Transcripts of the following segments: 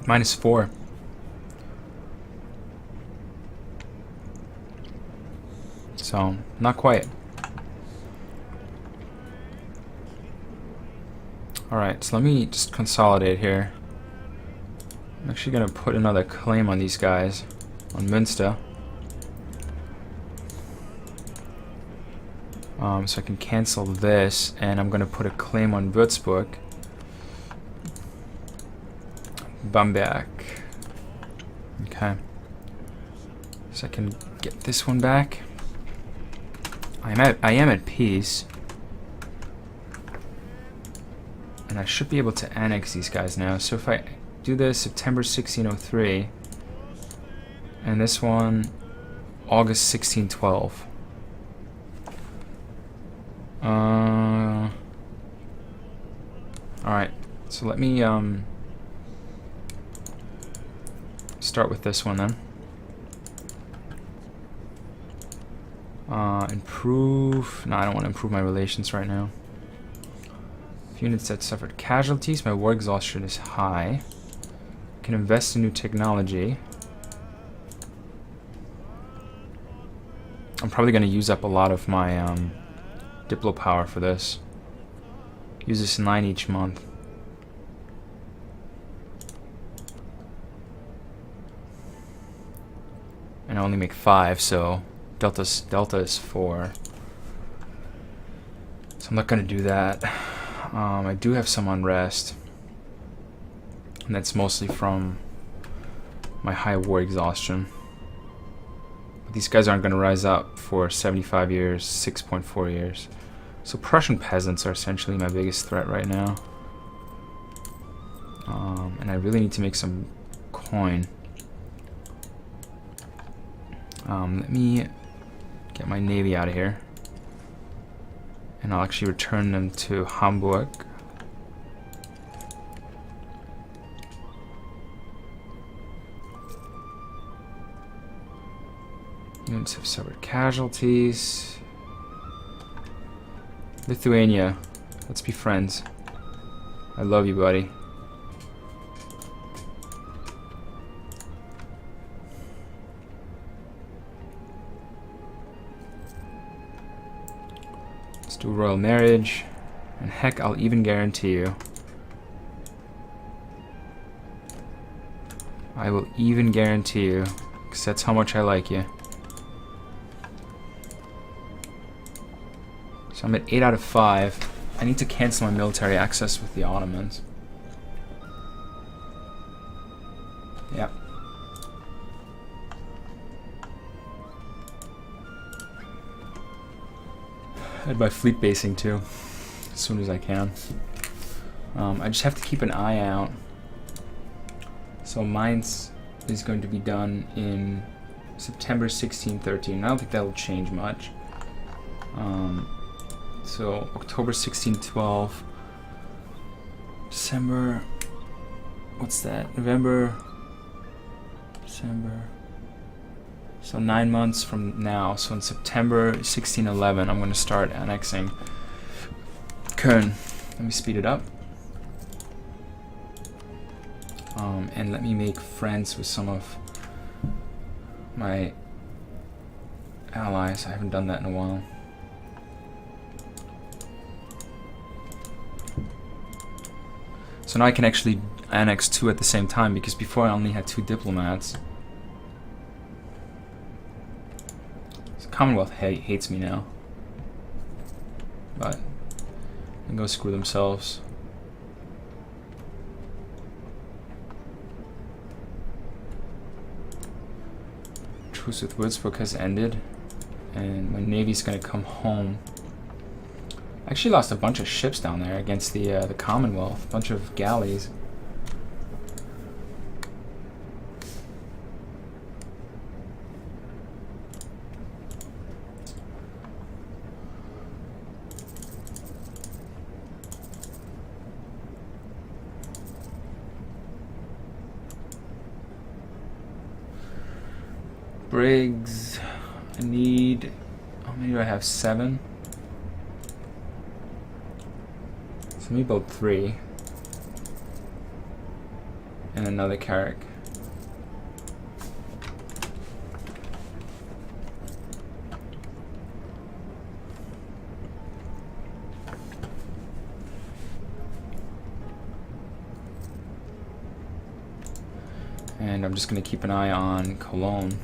-4. So, not quite. Alright, so let me just consolidate here. I'm actually going to put another claim on these guys, on Münster. So I can cancel this, and I'm going to put a claim on Würzburg. Bamberg. Okay. So I can get this one back. I am at peace. And I should be able to annex these guys now. So if I do this September 1603, and this one August 1612. Alright, so let me start with this one then. Improve. No, I don't want to improve my relations right now. Units that suffered casualties. My war exhaustion is high. I can invest in new technology. I'm probably going to use up a lot of my Diplo power for this. Use this 9 each month. And I only make 5, so delta is 4. So I'm not going to do that. I do have some unrest, and that's mostly from my high war exhaustion. But these guys aren't going to rise up for 75 years, 6.4 years. So Prussian peasants are essentially my biggest threat right now. And I really need to make some coin. Let me get my navy out of here. And I'll actually return them to Hamburg. Units have suffered casualties. Lithuania, let's be friends. I love you, buddy. Let's do royal marriage. And heck, I'll even guarantee you. I will even guarantee you, because that's how much I like you. So I'm at 8 out of 5. I need to cancel my military access with the Ottomans. Yep. And my fleet basing too, as soon as I can. I just have to keep an eye out. So Mainz is going to be done in September 1613. I don't think that will change much. So October 1612, December, what's that? November, December. So 9 months from now. So in September 1611, I'm going to start annexing Köln. Let me speed it up. And let me make friends with some of my allies. I haven't done that in a while. So now I can actually annex 2 at the same time, because before I only had 2 diplomats. So Commonwealth hates me now. But they can go screw themselves. Truce with Würzburg has ended, and my navy's gonna come home. I actually lost a bunch of ships down there against the Commonwealth, a bunch of galleys. Brigs, I need, how many do I have? 7? So let me build 3. and another Carrack. And I'm just going to keep an eye on Cologne.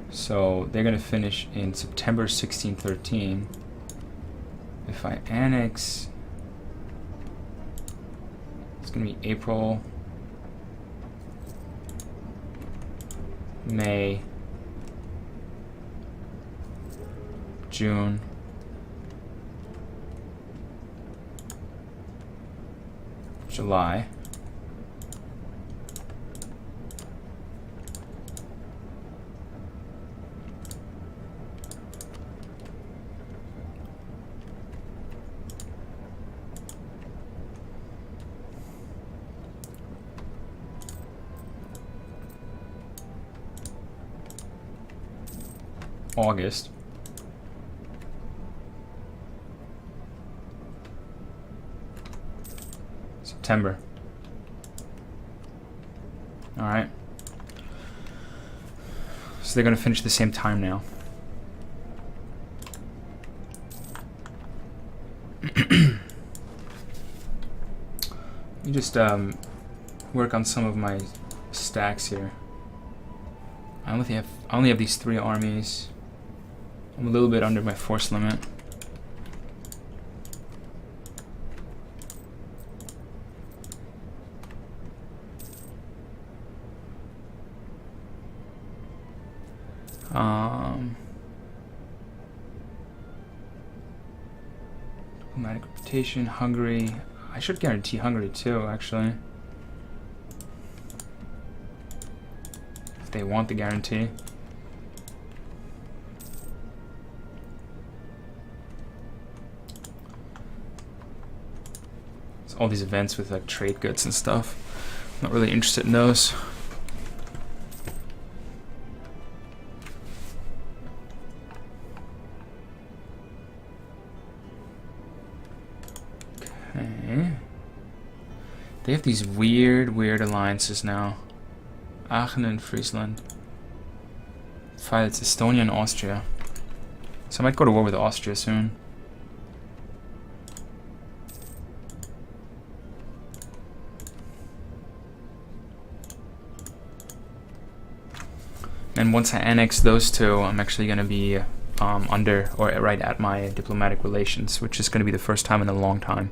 So they're going to finish in September 1613. If I annex, it's going to be April, May, June, July. August. September. Alright. So they're going to finish the same time now. Let me just work on some of my stacks here. I only have these 3 armies. I'm a little bit under my force limit. Diplomatic reputation, Hungary. I should guarantee Hungary too, actually. If they want the guarantee. All these events with like trade goods and stuff. I'm not really interested in those. Okay. They have these weird alliances now. Aachen and Friesland. Fights Estonia and Austria. So I might go to war with Austria soon. And once I annex those two, I'm actually going to be under or right at my diplomatic relations, which is going to be the first time in a long time.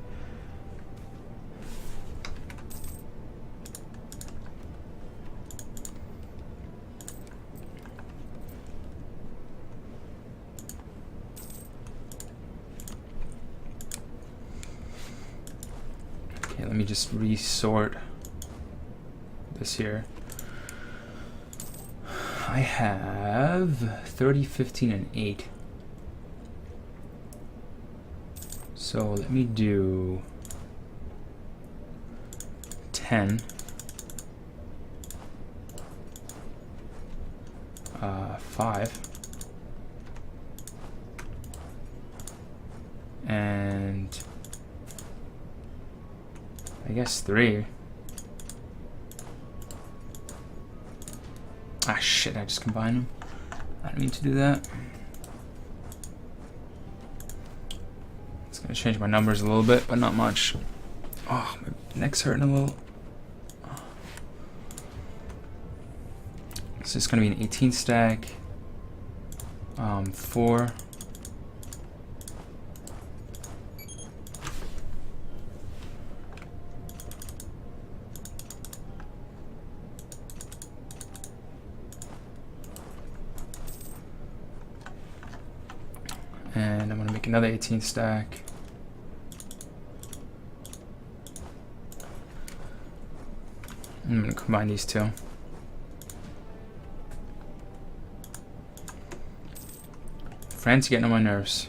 Okay, let me just resort this here. I have 30, 15, and 8. So let me do 10. 5. And I guess 3. Ah, shit, I just combined them. I didn't mean to do that. It's going to change my numbers a little bit, but not much. Oh, my neck's hurting a little. So it's going to be an 18 stack. 4. And I'm going to make another 18 stack. I'm going to combine these two. France getting on my nerves.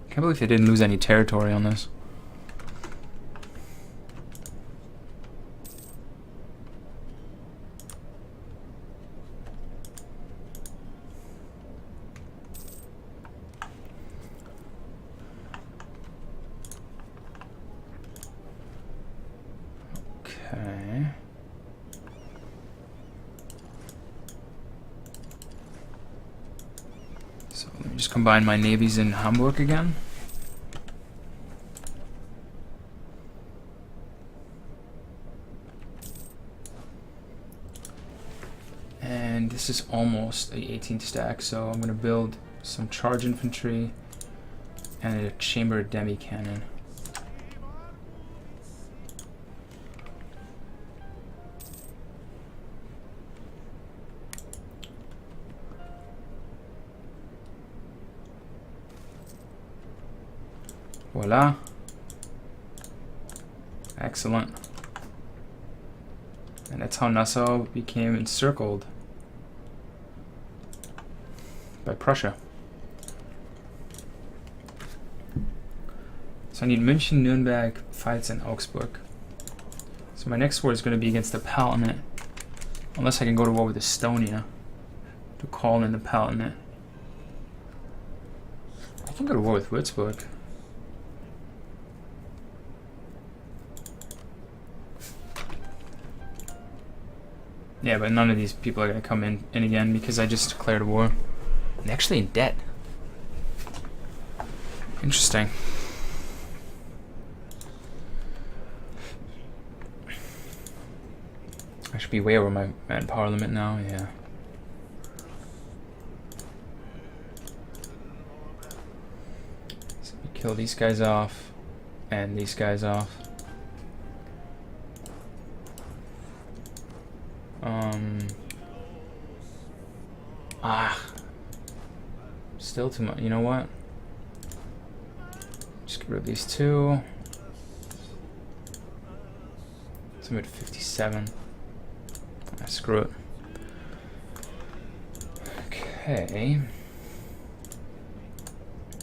Can't believe they didn't lose any territory on this. just combine my navies in Hamburg again. And this is almost a 18th stack, so I'm going to build some charge infantry and a chambered demi cannon. Voila. Excellent. And that's how Nassau became encircled by Prussia. So I need München, Nuremberg, Pfalz, and Augsburg. So my next war is going to be against the Palatinate. Unless I can go to war with Estonia to call in the Palatinate. I can go to war with Würzburg. Yeah, but none of these people are going to come in again because I just declared war. And they're actually in debt. Interesting. I should be way over my manpower limit now, yeah. So we kill these guys off and these guys off. Still too much. You know what? Just get rid of these two. So I'm at 57. Screw it. Okay.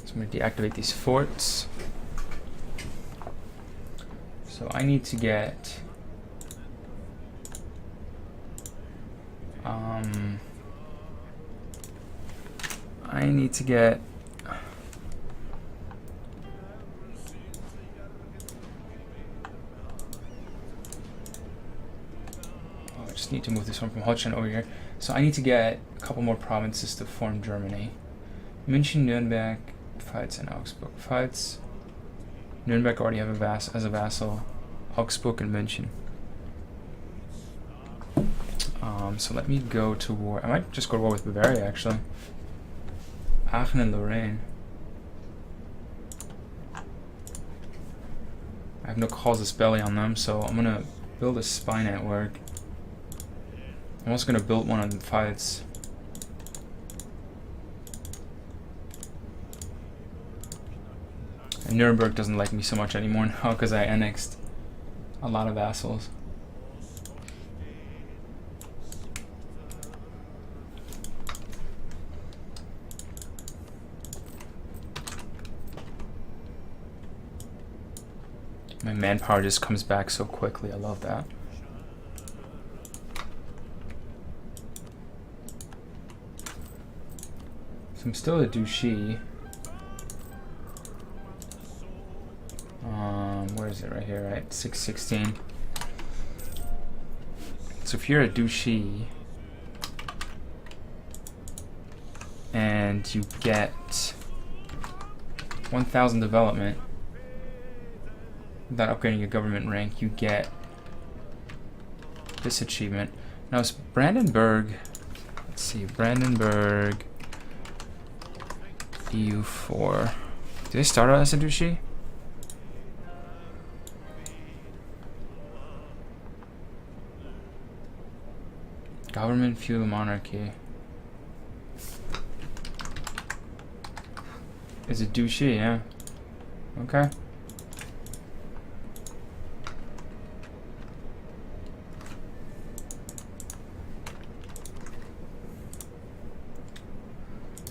So I'm going to deactivate these forts. So I need to get I just need to move this one from Holstein over here. So I need to get a couple more provinces to form Germany. München, Nuremberg, Pfalz, and Augsburg. Pfalz, Nuremberg already have as a vassal. Augsburg and München. So let me go to war. I might just go to war with Bavaria, actually. Aachen and Lorraine. I have no casus belli on them, so I'm gonna build a spy network. I'm also gonna build one on Pfalz. And Nuremberg doesn't like me so much anymore now because I annexed a lot of vassals. My manpower just comes back so quickly. I love that. So I'm still at Duchy. Where is it? Right here, right? 616. So if you're at Duchy and you get 1,000 development without upgrading your government rank, you get this achievement. Now it's Brandenburg. Let's see, Brandenburg EU4. Do they start out as a duchy? Government, feudal monarchy. Is it duchy? Yeah. Okay.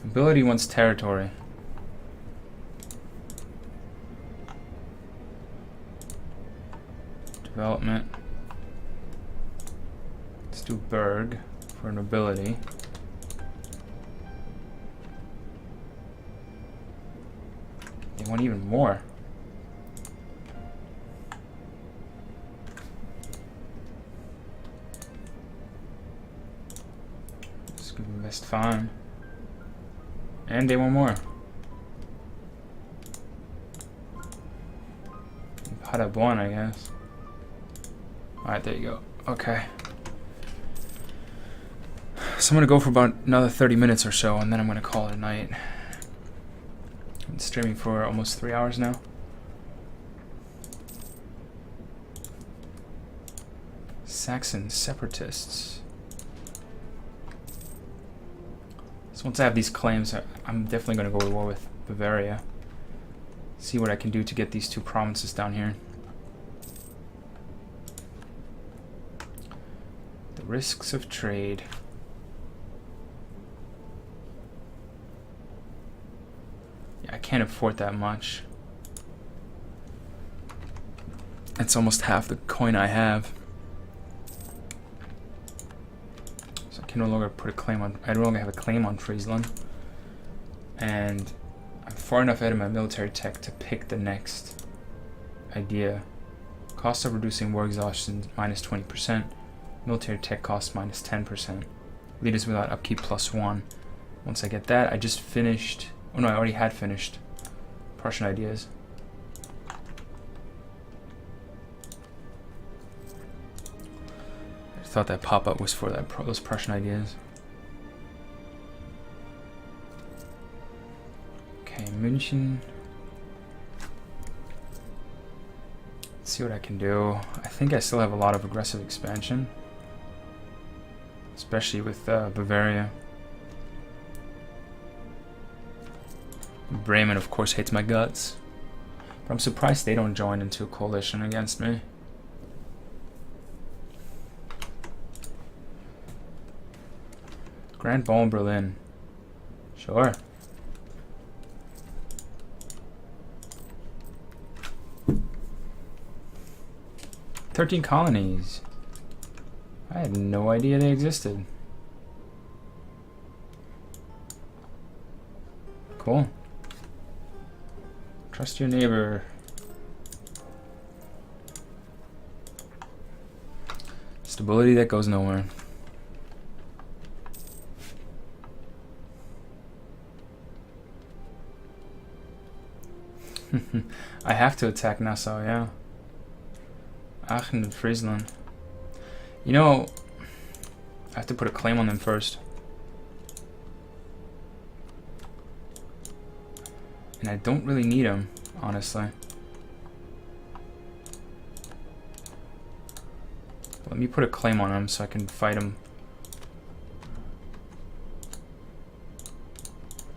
Ability wants territory. Development. Let's do Berg for nobility. They want even more. Let's give them best fine. And they want more. Paderborn, I guess. Alright, there you go. Okay. So I'm going to go for about another 30 minutes or so, and then I'm going to call it a night. I've been streaming for almost 3 hours now. Saxon separatists. So once I have these claims, I'm definitely going to go to war with Bavaria. See what I can do to get these two provinces down here. The risks of trade. Yeah, I can't afford that much. That's almost half the coin I have. So I can no longer put a claim on. I no longer have a claim on Friesland. And I'm far enough ahead of my military tech to pick the next idea. Cost of reducing war exhaustion minus 20%. Military tech cost minus 10%. Leaders without upkeep plus 1. Once I get that, I just finished. Oh no, I already had finished Prussian ideas. I thought that pop-up was for that those Prussian ideas. Okay, München. Let's see what I can do. I think I still have a lot of aggressive expansion, especially with Bavaria. Bremen, of course, hates my guts, but I'm surprised they don't join into a coalition against me. Grand Ball in Berlin. Sure. "13 colonies. I had no idea they existed. Cool. Trust your neighbor. Stability that goes nowhere. I have to attack Nassau, yeah. Aachen and Friesland. You know, I have to put a claim on them first. And I don't really need them, honestly. Let me put a claim on them so I can fight them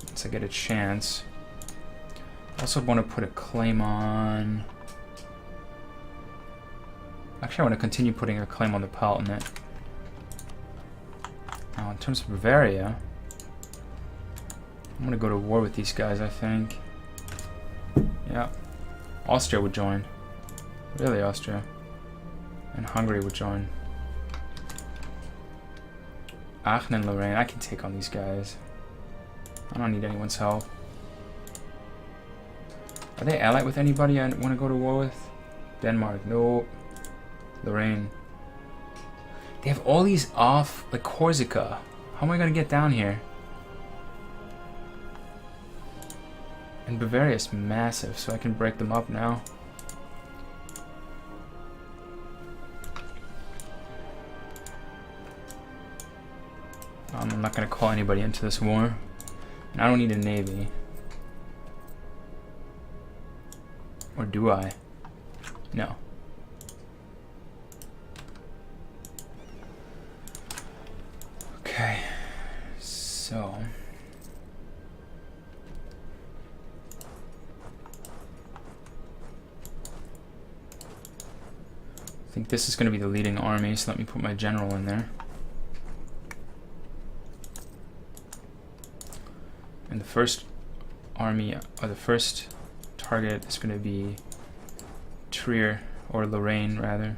once I get a chance. I also want to put a claim on... Actually, I want to continue putting a claim on the Palatinate. Now, in terms of Bavaria, I'm going to go to war with these guys, I think. Yeah. Austria would join. Really, Austria. And Hungary would join. Aachen and Lorraine. I can take on these guys. I don't need anyone's help. Are they allied with anybody I want to go to war with? Denmark. Nope. Lorraine. They have all these off, like Corsica. How am I going to get down here? And Bavaria is massive, so I can break them up now. I'm not going to call anybody into this war. And I don't need a navy. Or do I? No. Okay. So... I think this is going to be the leading army, so let me put my general in there. And the first army, or the first target is going to be Trier, or Lorraine rather.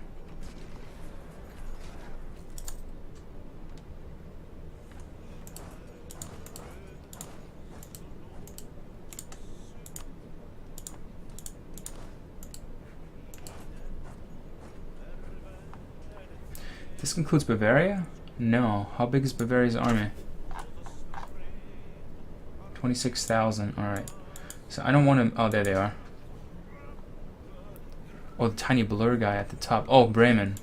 This includes Bavaria? No. How big is Bavaria's army? 26,000. Alright. So I don't want to... Oh, there they are. Oh, the tiny blur guy at the top. Oh, Bremen.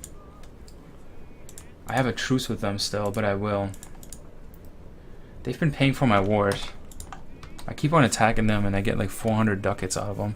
I have a truce with them still, but I will. They've been paying for my wars. I keep on attacking them and I get like 400 ducats out of them.